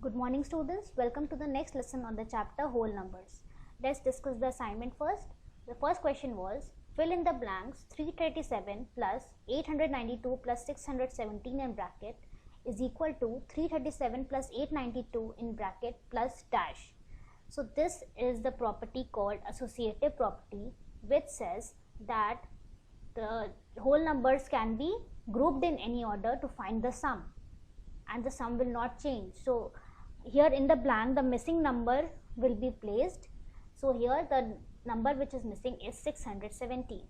Good morning students, welcome to the next lesson on the chapter whole numbers. Let's discuss the assignment first. The first question was, fill in the blanks 337 plus 892 plus 617 in bracket is equal to 337 plus 892 in bracket plus dash. So this is the property called associative property, which says that the whole numbers can be grouped in any order to find the sum, and the sum will not change. So here in the blank the missing number will be placed. So here the number which is missing is 617.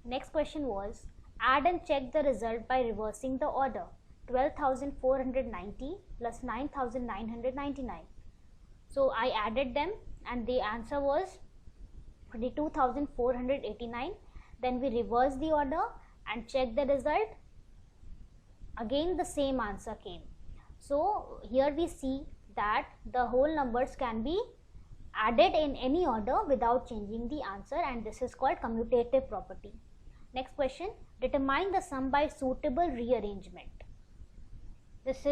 Next question was, add and check the result by reversing the order. 12,490 plus 9,999. So I added them and the answer was 22,489. Then we reverse the order and check the result. Again the same answer came. So here we see that the whole numbers can be added in any order without changing the answer, and this is called commutative property. Next question, determine the sum by suitable rearrangement. This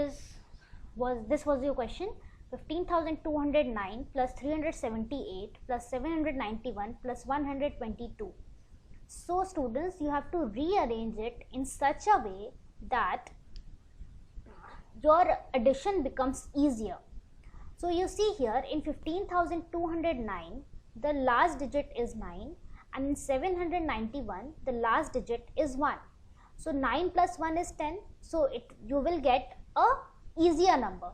was your question. 15,209 plus 378 plus 791 plus 122. So students, you have to rearrange it in such a way that your addition becomes easier. So you see here in 15,209 the last digit is 9, and in 791 the last digit is 1. So 9 plus 1 is 10. So you will get a easier number.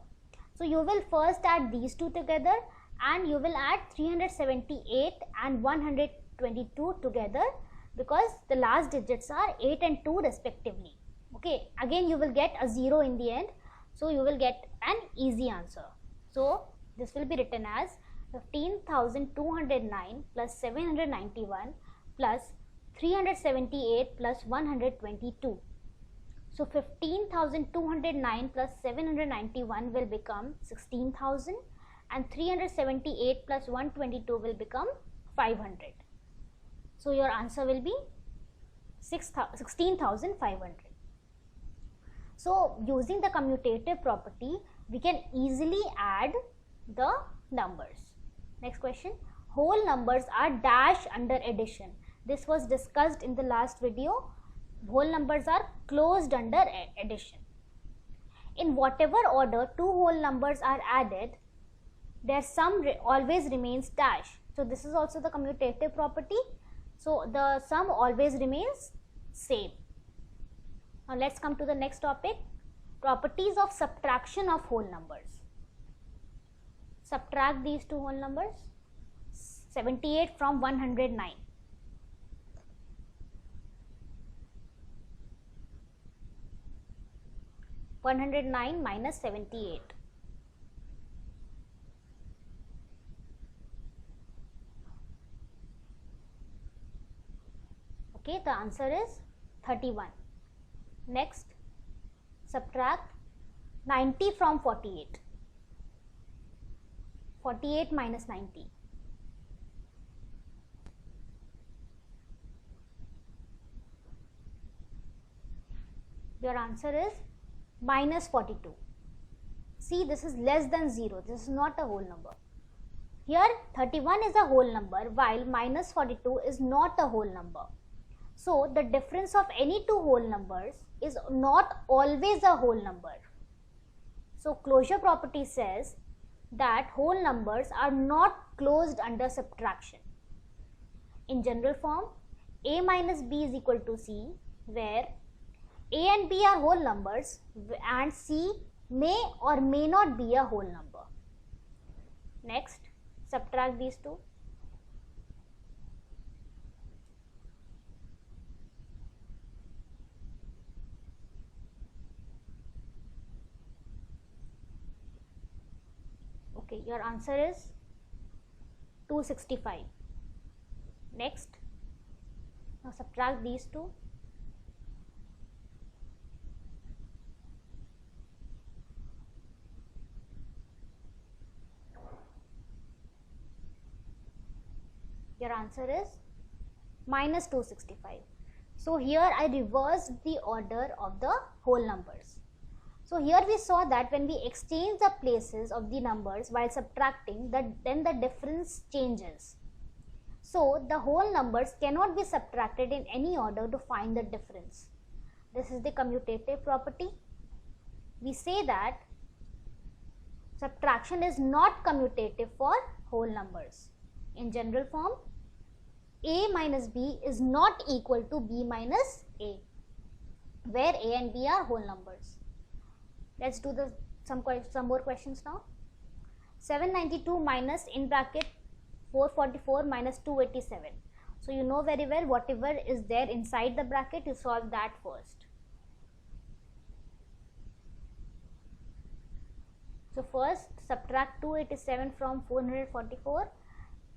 So you will first add these two together, and you will add 378 and 122 together, because the last digits are 8 and 2 respectively. Okay, again you will get a 0 in the end. So you will get an easy answer. So this will be written as 15,209 plus 791 plus 378 plus 122. So 15,209 plus 791 will become 16,000, and 378 plus 122 will become 500. So your answer will be 16,500. So using the commutative property, we can easily add the numbers. Next question, whole numbers are dash under addition. This was discussed in the last video. Whole numbers are closed under addition. In whatever order two whole numbers are added, their sum always remains dash. So this is also the commutative property. So the sum always remains same. Now let's come to the next topic, properties of subtraction of whole numbers. Subtract these two whole numbers, 78 from 109. (109) minus 78. Okay, the answer is 31. Next, subtract 90 from 48. 48 minus 90. Your answer is minus 42. See, this is less than 0. This is not a whole number. Here 31 is a whole number, while minus 42 is not a whole number. So the difference of any two whole numbers is not always a whole number. So closure property says that whole numbers are not closed under subtraction. In general form, a minus b is equal to c, where a and b are whole numbers and c may or may not be a whole number. Next, subtract these two. Okay, your answer is 265. Next, now subtract these two. Your answer is minus 265. So here I reversed the order of the whole numbers. So here we saw that when we exchange the places of the numbers while subtracting, then the difference changes. So the whole numbers cannot be subtracted in any order to find the difference. This is the commutative property. We say that subtraction is not commutative for whole numbers. In general form, a minus b is not equal to b minus a, where a and b are whole numbers. Let's do some more questions now. 792 minus in bracket 444 minus 287. So you know very well whatever is there inside the bracket, you solve that first. So first subtract 287 from 444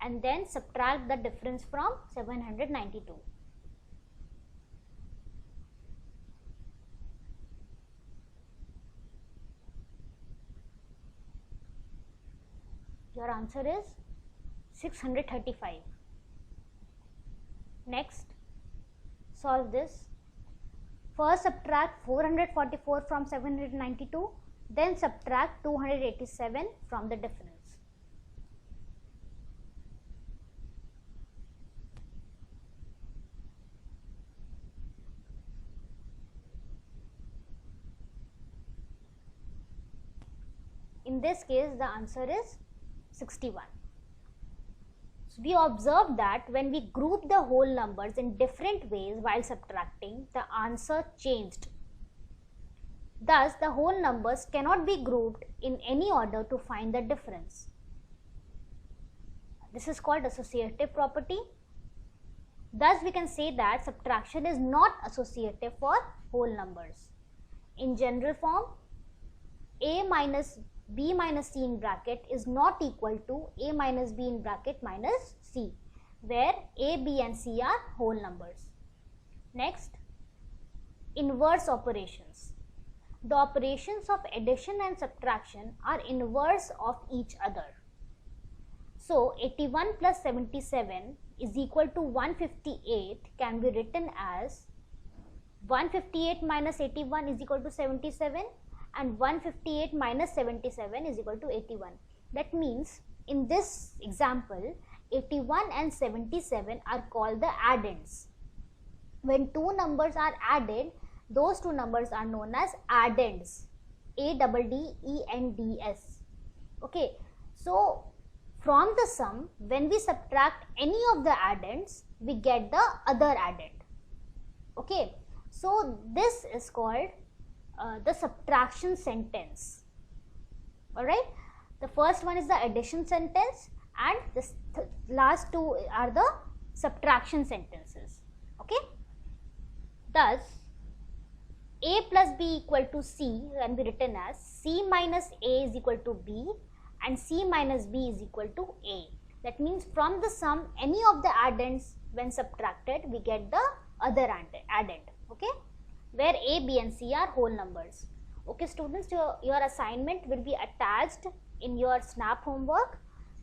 and then subtract the difference from 792. Your answer is 635. Next, solve this. First subtract 444 from 792, then subtract 287 from the difference. In this case, the answer is 61. So we observed that when we group the whole numbers in different ways while subtracting, the answer changed. Thus, the whole numbers cannot be grouped in any order to find the difference. This is called associative property. Thus, we can say that subtraction is not associative for whole numbers. In general form, a minus b minus c in bracket is not equal to a minus b in bracket minus c, where a, b and c are whole numbers. Next, inverse operations. The operations of addition and subtraction are inverse of each other. So 81 plus 77 is equal to 158 can be written as 158 minus 81 is equal to 77 and 158 minus 77 is equal to 81. That means in this example 81 and 77 are called the addends. When two numbers are added, those two numbers are known as addends. A-double-D-E-N-D-S. Okay, so from the sum, when we subtract any of the addends, we get the other addend. Okay, so this is called the subtraction sentence. Alright, the first one is the addition sentence and the last two are the subtraction sentences. Okay, thus a plus b equal to c can be written as c minus a is equal to b and c minus b is equal to a. That means from the sum, any of the addends when subtracted, we get the other addend. Okay, where a, b and c are whole numbers. Okay students, your assignment will be attached in your SNAP homework.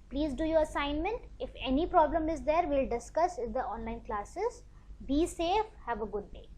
Please do your assignment. If any problem is there, we will discuss in the online classes. Be safe. Have a good day.